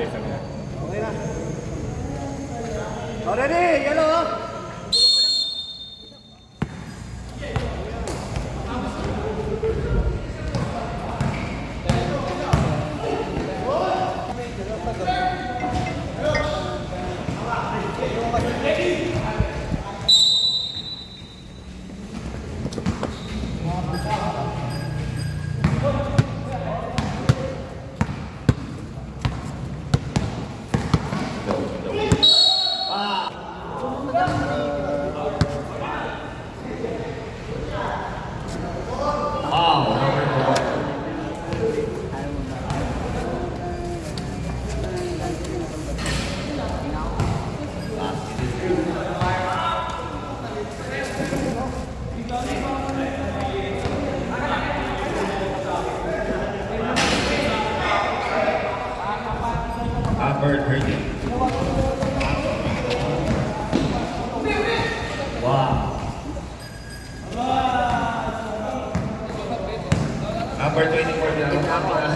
isa na. Okay na. Oh, ready? Yellow. Number 30. Wow. Number 24 na wala.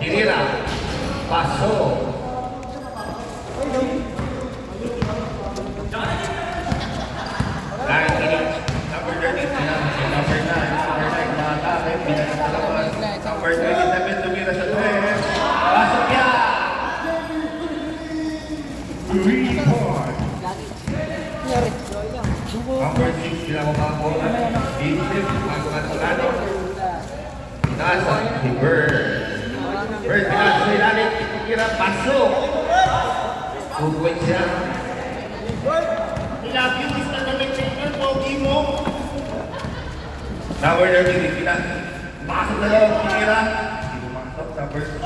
Tirira. Paso. Kahit ini number 30 number 9 na-atake, pinagkakalaman. Number 27 tumira sa 3. Pasok yan! 3 points. Number 6 sila kumako. Isip, magkakalaman. Pinasa, si Bird. Bird, pinasa sa ilalim. Kira, pasok. 2 points siya. Ilabiyos na nag-checker, pogi mo. Number 30, pasok na lang, Kira. Hindi pumasok, number 2.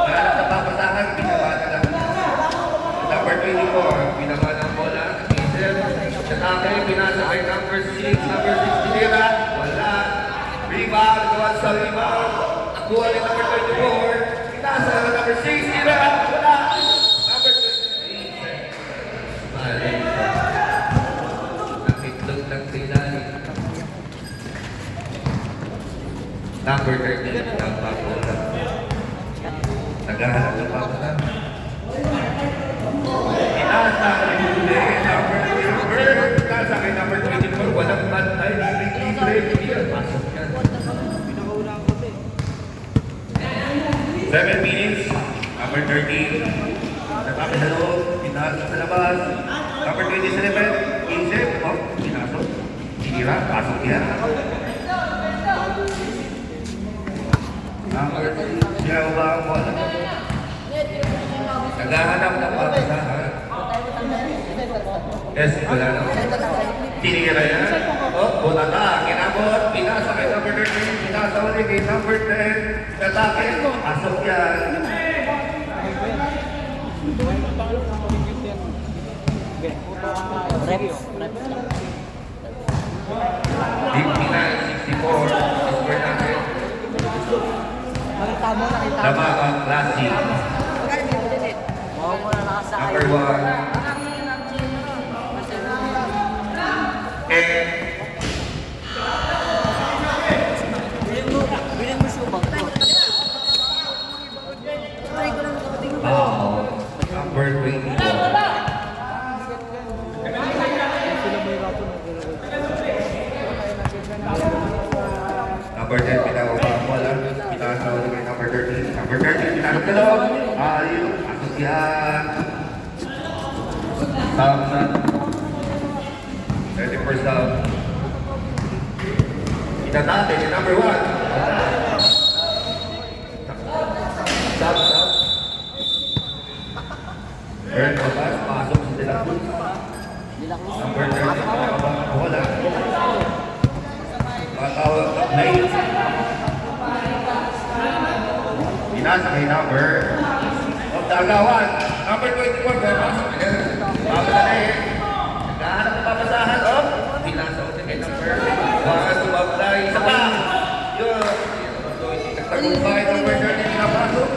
Kaya nagpapasahan, pinaba na lang. Number 24, pinaba ng bola. Isip, atake, pinasa kay number 6. Number 6, Kira. Wala. Rebound, gawa sa rebound. Nakuha ni number 24. Pinasa na number 6, Kira. Wala. Number 23. Mali. Nakitlog ng tinali. Number 13, nagpapola. Naghahanap ng papola. Pinasa kay number 24. Pinasa kay number 24. Walang bantay. Libre. Pasok yan. 7 minutes. Number 13. Natapos sa loob. Pinasa sa labas. Number 27. Isip. Oh, pinasok. Sinira. Pasok yan. Siya ba ang bola? Naghahanap ng papasahan. Yes, wala na. Tinira yan. Oh, bola na. Kinabot. Pinasa kay number 13. Pinasa ulit kay number 10. Natake. Pasok yan. Tama ang klase. Number 1. Number 24. Number 10, pinawag ang bola. Pinawag kay number 13. Number 13, pinawag ka lang. Ayun, pasok yan. Stop na. 31st down. Itatake ni number 1. Stop. Earn the pass, pasok sa De La Cruz. Number 13, pinawag ang bola. Patawag na play. Pinasa kay number of the agawan. Number 24, pasok na yan. Pasok na yan. Naghahanap ng papasahan. Oh, pinasa ulit kay number 1. Sumablay. Isa pa. Yun. Nagtagumpay number 13 pinapasok.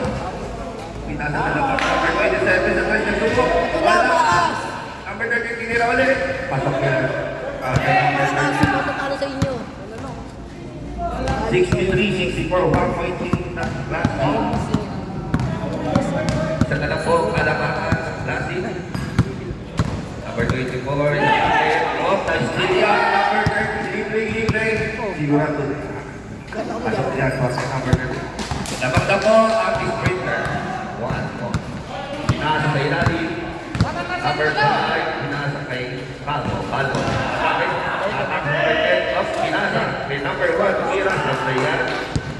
Pinasa na lang. Number 27 sa 20 nagsuko. Wala. Number 13 tinira ulit. Pasok yan. Number 13. 63, 64, 1 point. Lassie. Isa na lang po, Alamangan, Lassie. Number 24, Isabel. Oh, Tastia. Number 30, Libre. Sigurado. Pasok yan po sa number 30. Dapat na po ang sprinter. 1 po. Pinasa sa ilalim. Number 5, pinasa kay Palo. Atak number 10, of pinasa. Kay number 1, tumira sa player.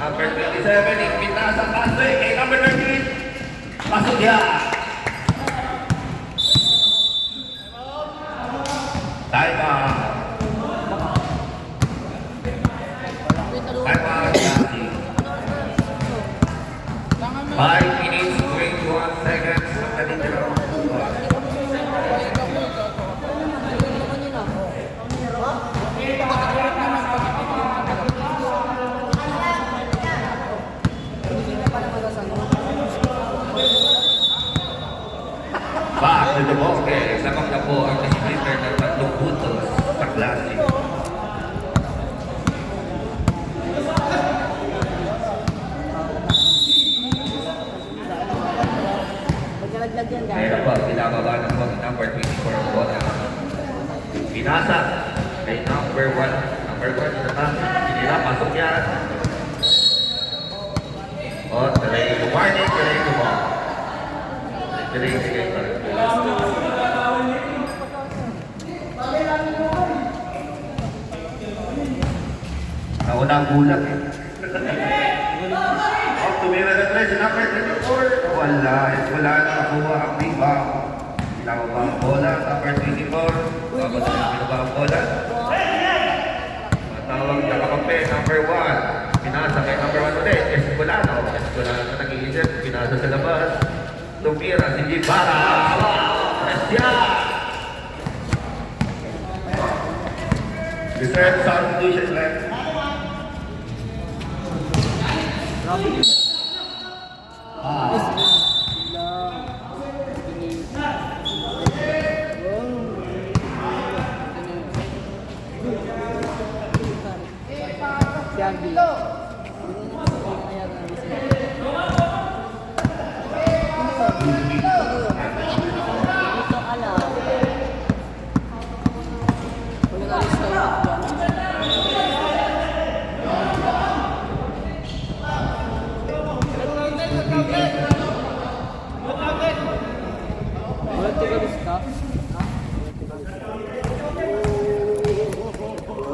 Number 27, pinasa pasok kay number 13. Pasok yan. Time out. Time out. 5 minutes, 21 seconds. Ang natitira. Back to the bosque. Sabak na po ang sprinter ng 3 puntos sa klase. Meron po, pinababa na po ang number 24 ang bola. Pinasa kay number 1. Number 1 sa taas. Sinira, pasok yan. O, talay ko warning, talay ko mo. Talay ko kayo. Naunang gulat eh. Oh, tumira na tayo sa number 24. Wala na nakuha ang rebound. Pinababa ang bola, number 24. Babasa na pinababa ang bola. Matawag na kakampi, number 1. Pinasa kay number 1 ulit, Escolano nag-iisip, pinasa sa labas. Tumira si Gibara. Presya! Reserve substitution left.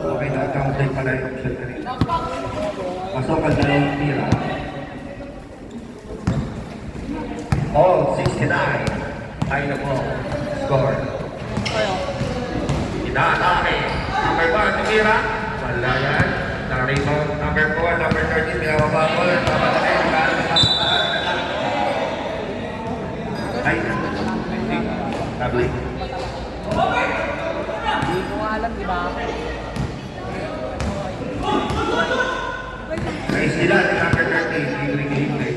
Okay, na-counted pala yung option na rin. Pasok ang dalawang tira. All 69. Tayo na po. Score. Inaatake. Number 1, tumira. Wala yan. Na-rebound. Number 4, number 13. Pinababa ko. Tama na kayo. Ay. Tabli. Hindi ko alam, di ba? Ay sila ni number 13. Libre.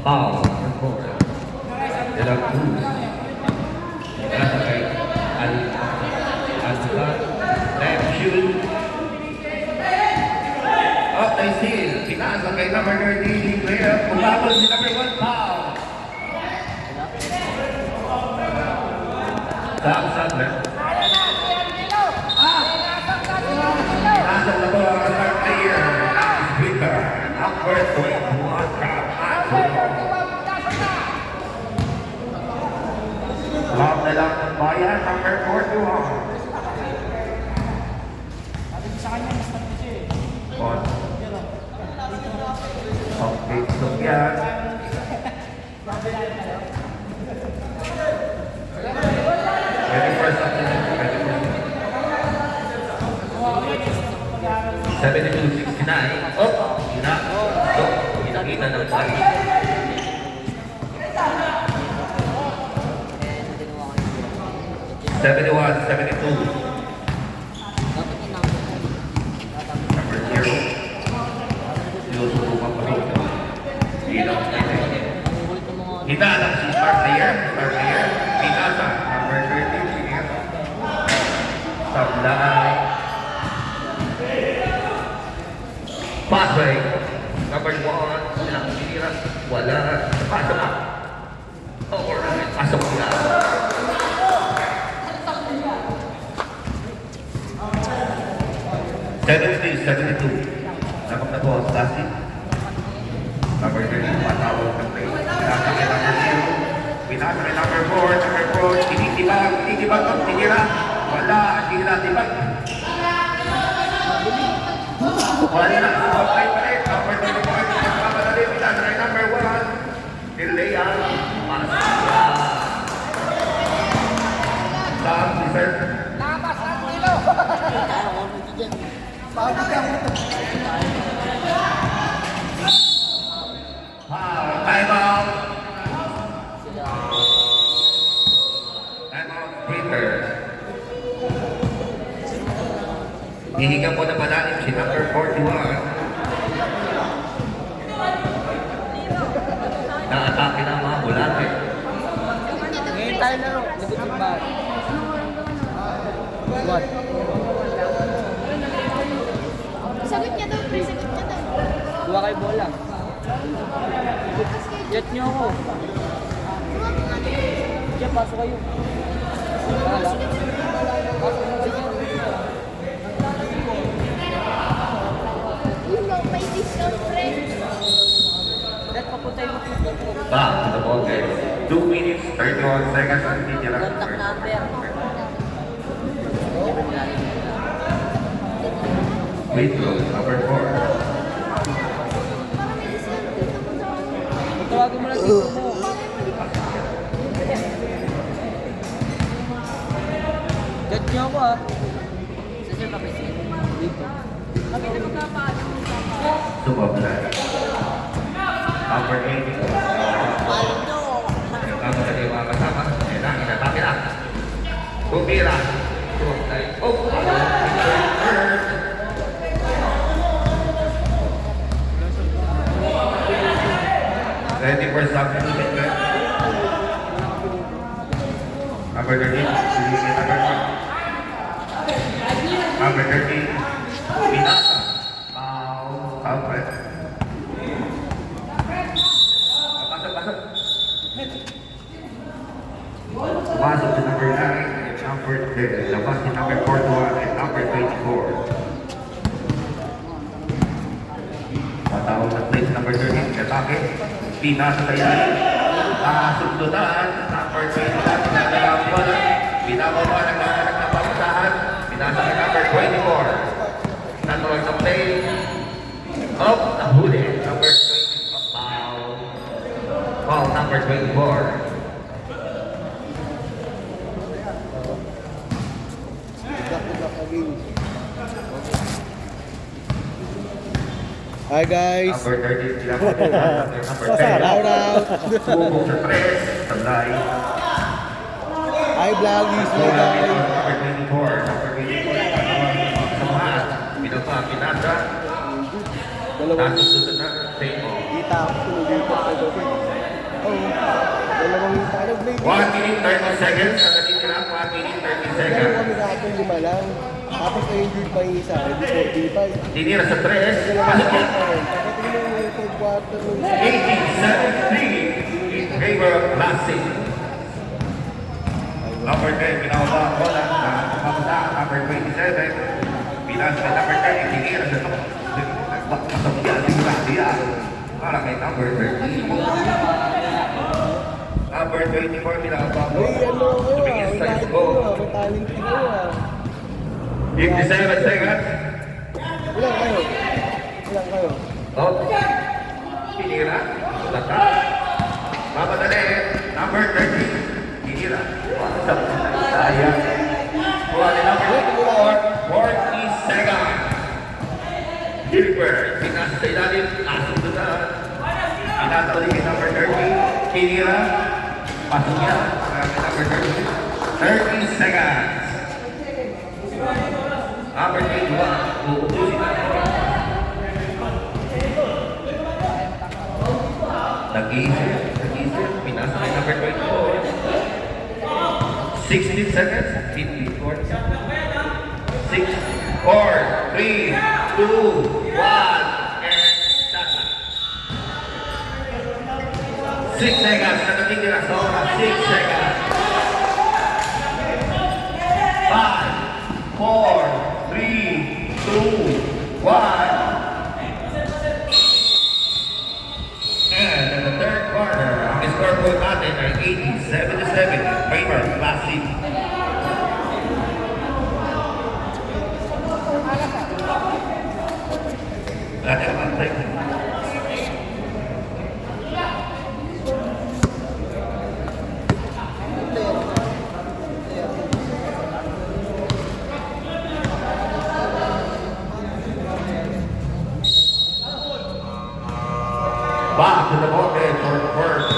Foul. De la Cruz. Nasa kay Al-Azhar. Left shoot. Up they steal. Pinasa kay number 13. Player. Pumabol si number 1. Foul. Sam Sadler. Pinasa na po ang third player. Speaker. Number 21. Love na lang ng bayan, number 41. On. Okay, stop yan. 72-69. Oh, hinakita ng play. 71-72. Number 0. Hinalang si star player. Pinasa, number 13, sige. Sablay. Pasway, number 1, silang sinira. Wala. Pasok na. Alright, pasok na. Nakap na po ang Stasi. Number 13, matawag ng play. Pinasa kay number 2. Pinasa kay number 4. Number 4, tinitibag ang tinira. Wala, tinitibag. Wala na, sumablay pa rin. Number 24, nagpapadali. Pinasa kay number 1. Nilaya. Masaya. Sam, deserve. Time out. Time out, Peter. Hihinga po na malalim si number 41. Na-atake na ang mga bulate. Ngayon tayo laro. Lagot yung bahay. What? Sagot niya daw, pre. Sagot niya daw. Kuha kayo bola. Jet nyo ako. Jet, pasok kayo. Bahala. Pasok mo dyan. You know, may discount, pre. Jet, papunta yung Back to the ball game. 2 minutes, 31 seconds ang titira. contact number. Wait, number 4. Tawagin mo lang dito mo. Jet nyo ako ah. Saan yung kapit? Dito. Kami na magkapalo. Sumablay. Number 8. Kamu tadi mga kasama. Enak, inatake na. Tumira. Sumablay. Oh! 20% substitution guys. Number 13, Silvia number 1. Number 13, Pinasa. Alfred. Pasok. Pasok si number 9 and number 10. Labas si number 41 and number 24. Matawag na place number 13, Katake. Pinasa sa ilalim. Sundutan. Number 20 lang. Pinadala ang bola. Binababa ng papasahan. Pinasa kay number 24. Natuloy sa play. Oh, nahuli. Number 20. Foul. Foul number 24. Hi guys! Number 13, number 10. Shout out! Bubong sa press, tablay. Hi vloggies! Hi guys! Number 24, samahan. Pinasa. Nasusunod na, take off. Kita ako dito sa gabi. Oh, dalawang nag-play. 1 minute 30 seconds. Ang natitira, 1 minute 30 seconds. Kami natin 5 lang. Tapos na-injured pa yung isa, hindi 45. Tinira sa press, pasok yan. Pagdating ng third quarter ng 18-17 in favor of Classic. Number 10, pinawala ang bola. Nakapapasa, number 27. Pinasa kay number 10, tinira sa top. Pasok yan, tinira. Para kay number 13. Number 24, pinawala. May ano kayo Tumingin sa may go. may talent kayo 57 seconds. Ilan kayo? Oh. Pinira. Lata. Mamadali. Number 30. Pinira. Pasok. Sayang. Kuha ni number 40 seconds. Gilbert. Pinasa sa ilalim. Nasundutan. Pinatali kay number 30. Pinira. Pasok niya. Kay number 30. 30 seconds. Number 21, uubusin na. Nag-iisip, pinasa 26 seconds. 50 score. 6, 4, 3, 2, 1. And shot na. 6 seconds. Nakatigil na sa oras. 6 seconds. 5, 4, 3, 2, 1. And in the third quarter, ang scoreboard natin ay 80-77 in favor of Classic. Natin ang break. Back to the ballgame for the first.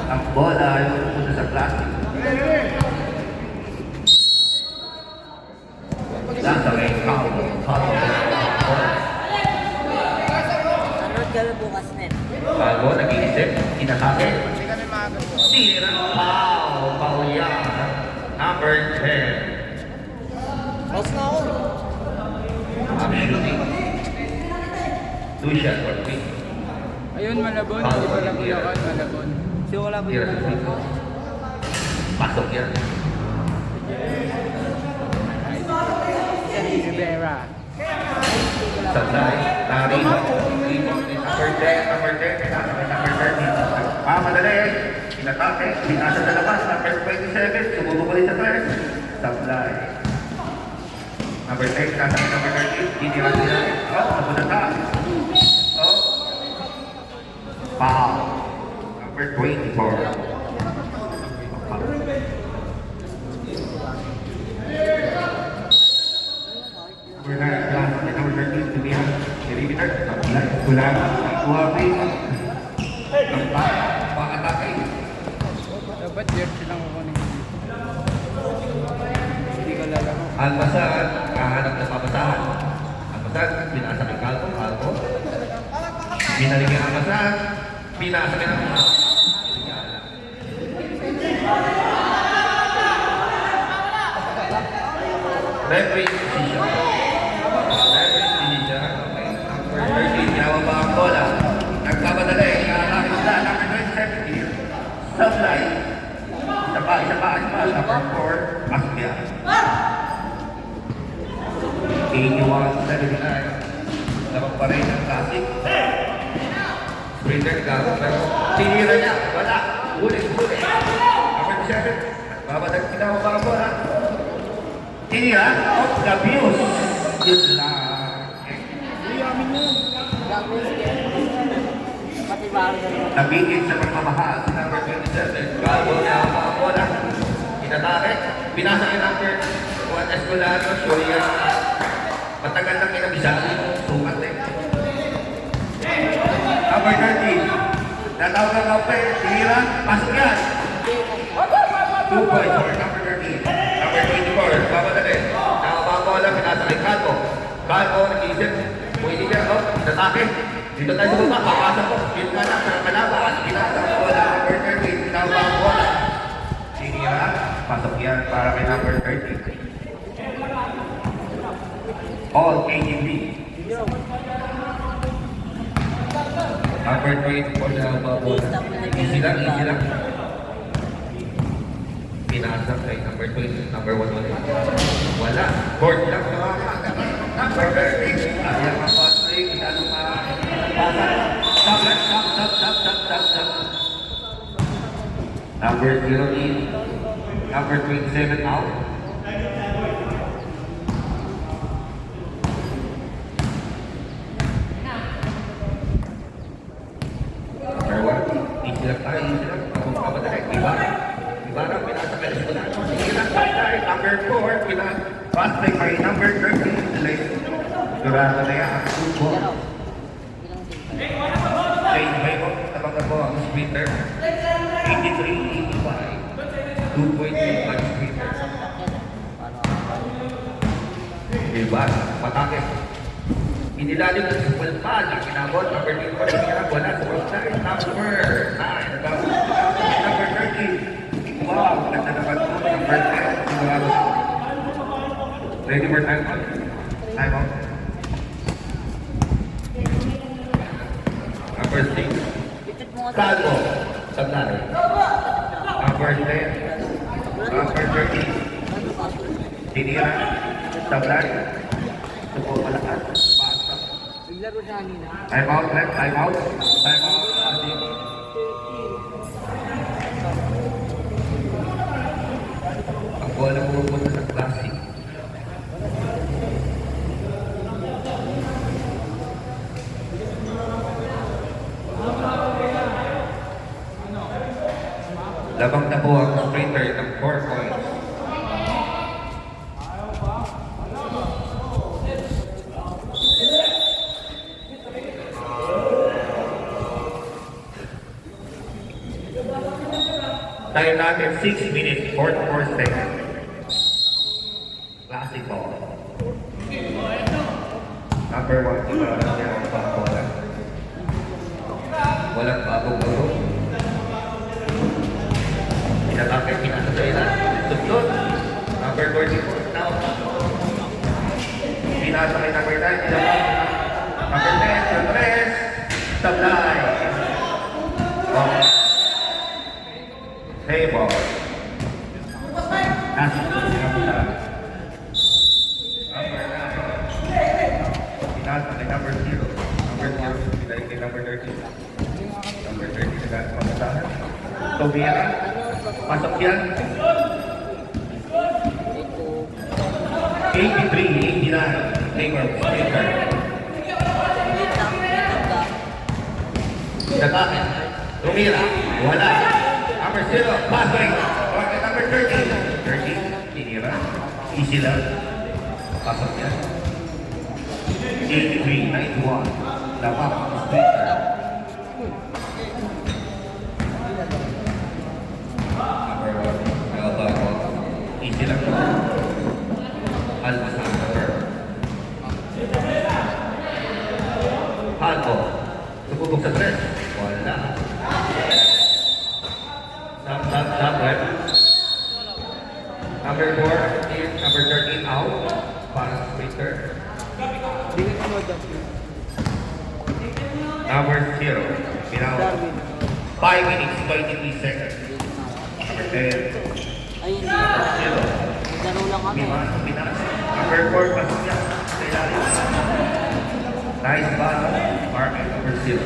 Ang bola ay pupunta sa plastic. Nasa may count. Anood ka na bukas net. Bago nag-iisip, kinakake. Tira, pow, pauyan. Number 10. Boss na ako. I'm shooting. 2 shots for 3. Ayun, Malabon. Hindi pala Bulacan, Malabon. Si wala ba Tira sa yung 3. Pasok yan. Rivera. Supply. Rebound. Number 10. Number 10. Number 30. Madali. Inatake. Pinasa sa labas. Number 27. Sumubok ulit sa first. Supply. Number 10. Nasa number 30. Tinira sila. Oh, napunata. Oh. Foul. Number 24. Number 9. Number 13. Tumira. Delivery. Supply. Kulang. Kuwapi. Pakatake. Dapat year silang kukunin. Hindi ko lalaro. Almasad, kahanap ng papasahan. Almasad, pinasa kay Calvo, Calvo. Binalik yung Almasad, pinasa kay Almasad. Referee decision. Referee decision. Number 13, yawa pa ang bola. Nagkamadali, iaalaki sila. Number 27 here. Supply. Isa pa. Number 4, pasok yan. 81-79. Lamang pa rin ang Classic. Sprinter, gago, pero tinira niya. Wala. Huli. Number 7. Babadag kita mo ba ang bola? Tinira. Of the views. Yun lang. Pati ba ang gano'n? Nabigit sa pagmamahal si number 27. Gago niya ang mga bola. Inatake. Pinasa kay number 1 Escolano. Shoya. Matagal na kinabisali. Sukat eh. Number 13. Natawag ang kape. Tinira. Pasok yan. 2 points for number 13. Number 24. Babatalin. Nakabang bola. Pinasa kay Calvo. Calvo nag-iisip. Pwede ka ako. Inatake. Dito tayo sa baba. Papasok ko. Dito ka na. Sa kalaban. Pinasa ang bola. Number 13. Nakabang bola. Tinira. Pasok yan para kay number 13. All KGB. Number 24 na bola. Easy lang. Pinasa kay number 20. Number 1 wala. Wala. Board lang. Number 13. Ayan ang fast break. Masyado pa. Stop. Number 08. Number 27 out. Number 1. Easy lang tayo. Kung papadali. Ibarra. Pinasa kay Escolano. Number 4. Fast break kay number 13. Durado na yan. Football. Change by mo. Tabagan mo ang sprinter. 83-85. 2.5 sprinter. Diba? Patake. Inilalim ng supulpad ang kinabot. Number 2 pa rin hirap. Wala sa outside. Number 9. Number 13. Wow, ganda naman po. Number 10. Sigurado. Ready for time out? Time out. Number 6. Calvo. Sablay. Number 10. Number 13. Tinira. Sablay. Supo malakas. Basta. Naglaro siya kanina. Time out, left. Time out. Time out. Ang bola pumupunta sa classic. Labang na po ang sprinter ng 4 points. Time natin 6 minutes 44 seconds. Classic ball. Number 1, iba lang niya ang pangbola. Walang bagong-bago. Pinatake, pinatake na. Susunod. Number 44, now. Pinatake number 9, pinatake. Number 10, Andres. Sablay. Hey, ball. Nasa number 9. Pinatake number 0. Number 0, pinatake kay number 13. Number 13, nagat pamasahan. Tobiera. Pasok yan. 83, 89. Taker, Taker. Natake. Tumira. Wala. Number 0, passing. Okay, number 13. 13, tinira. Easy lang. Pasok yan. 83, 91. Lapak, Taker. Easy lang ito. Almasandar. Halko. Tupubog sa 3. Wala. Stop, right? Number 4, number 13 out. Para sa speaker. Number 0. Pinaw. 5 minutes, 23 seconds. Number 10. Ayun, Zero. laro lang kami. Pinas. Number 4, pasok niya. Sa ilalim. Nice ball. Mark at number 0.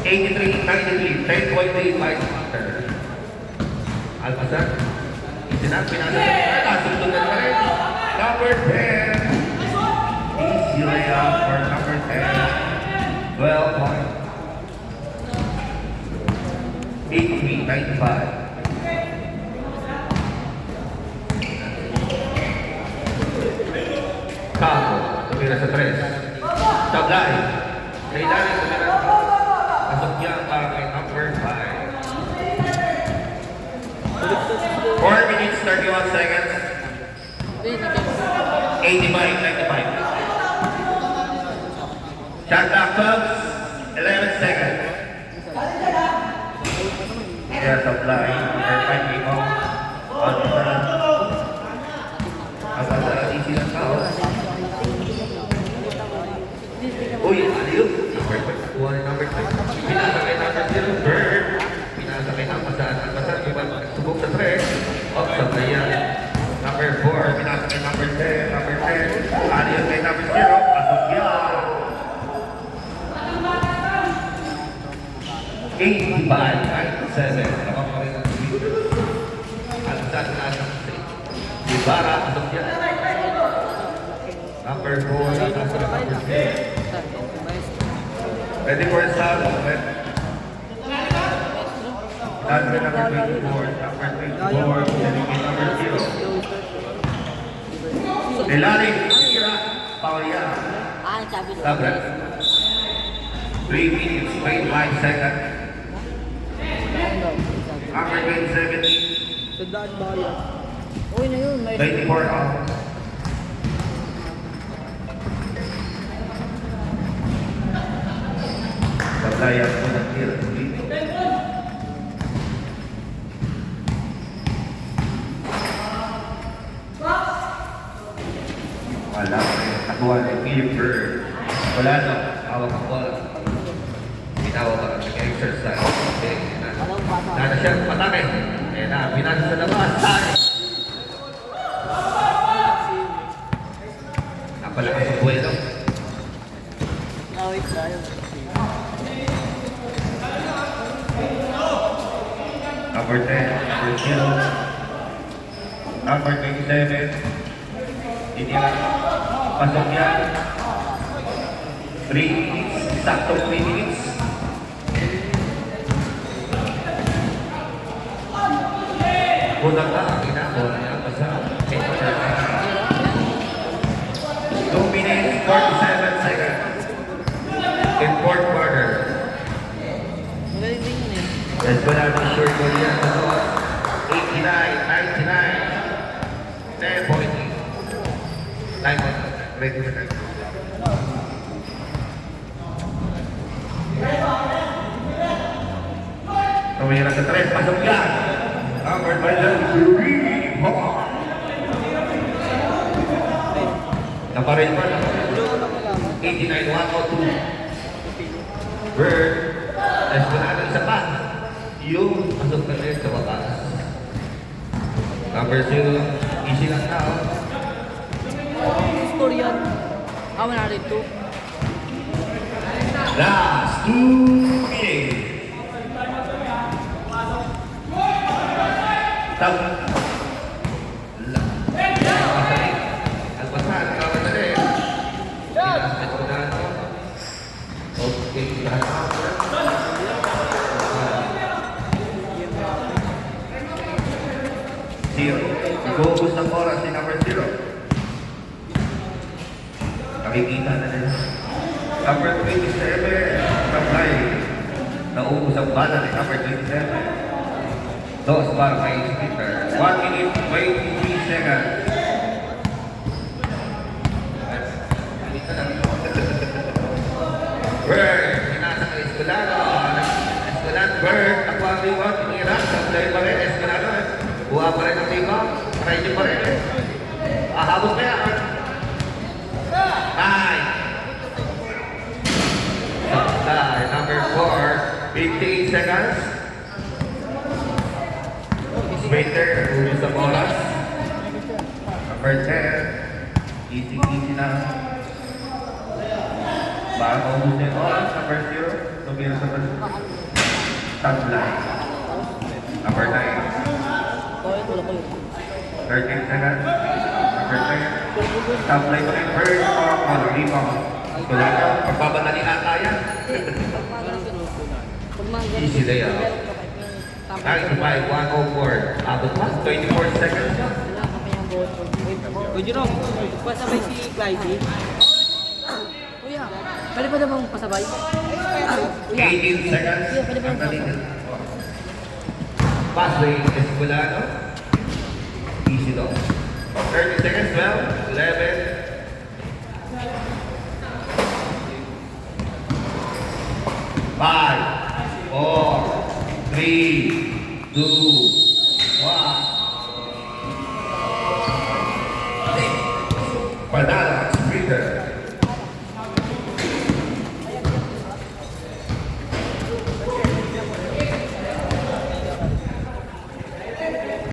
83, 93, 10.8 by Hunter. Almasar. Isinang pinasa. Kasunod na rin. Number 10. Easy layup for number 10. 12 points. 83, 95. Capo, tumira sa 3. Sablay. Sa ilalim, tumira. Pasok niya para kay number 5. 4 minutes, 31 seconds. 85, 95. Shot clock close. 11 seconds. Kaya Sablay, number 5, Imo. At easy lang tao. Uy, aliyo. Number 5, kuha ni number 5. Pinasa kay number 0, Bird. Pinasa kay number 1. Iba subok sa 3. Up sa bayan. Number 4, pinasa kay number 10. Number 10, aliyo kay number 0. Pasok yan. 85, 97. Nakam pa rin ang speed. At sa taas ng stage. Ibarra, pasok yan. Number 4, nasa na number 10. Ready for a stop. That's the number 24. Number 24, dedicated number 0. Nilalim, Kira, Paulia. Sabi sa Tablet. 3 minutes, 25 seconds. Number 27, Sa daan ba yan? Uy na yun, may 24 out. Sablayan po ng tira. Wala. Nakuha ni Gilbert. Wala na. Hawak ang bola. Tinawag ka. Nag-exercise. Okay. Nana siya patake. Kaya na. Pinasa sa labas. Saan? Napalakas ang buwelo. Awit tayo. Number 10, number 0. Number 27. Hindi na. Pasok yan. 3 minutes. Saktong 3 minutes. Unang na. Bola niya. Basta. 2 minutes, 47 seconds. In fourth quarter. Magaling din yun eh. Let's go down to the short goal here. 89, 99. 10 point. 9 point. Regular time. Tumira sa 3. Pasok yan. Covered by the three. Naparil pa na. 89, 102. Bird. Let's go natin isa pa. Yung pasok na rin sa wakas. Number 0. Easy lang na. Score yan. Wala rin to. Last 2 minutes. Tag. Alpasan. Kamadali. Ito na. Okay. Zero. Nag-uubos ng oras si number 0. Nakikita na nila. Number 27. Supply. Naubos ang bala ni number 27. Dos para kay speaker. 1 minute, 23 seconds. Bird. Pinasa kay Escolano. Escolano. Bird. Ako ang liwa. Pinira. Supply pa rin. Escolano. Buha pa rin ang liwa. Try niyo pa rin. Ahabos na yan. 9. Supply. Number 4. 58 seconds. Waiter. Ubus ang oras. Number 10. Easy na. Para maubos na yung oras. Number 0. Tumira sa supply. Number 9. Wala ko yun. 13 seconds. Number 10. Supply pa rin. Bird. Rebound. Wala ka. Pagbabanali ata yan. Pag mga ganun. Easy day out. 95, 104. Abot pa. 24 seconds. Wala kami ang boto. Uy, Jerome. Pasabay si Clyde. Kuya, pwede pa namang pasabay? Kuya. 18 seconds. Kuya, pwede pa Ang namang dali pasabay? na. Passway, Escolano. Easy daw. 30 seconds, 12, 11. 5, 4, 3, 2, 1.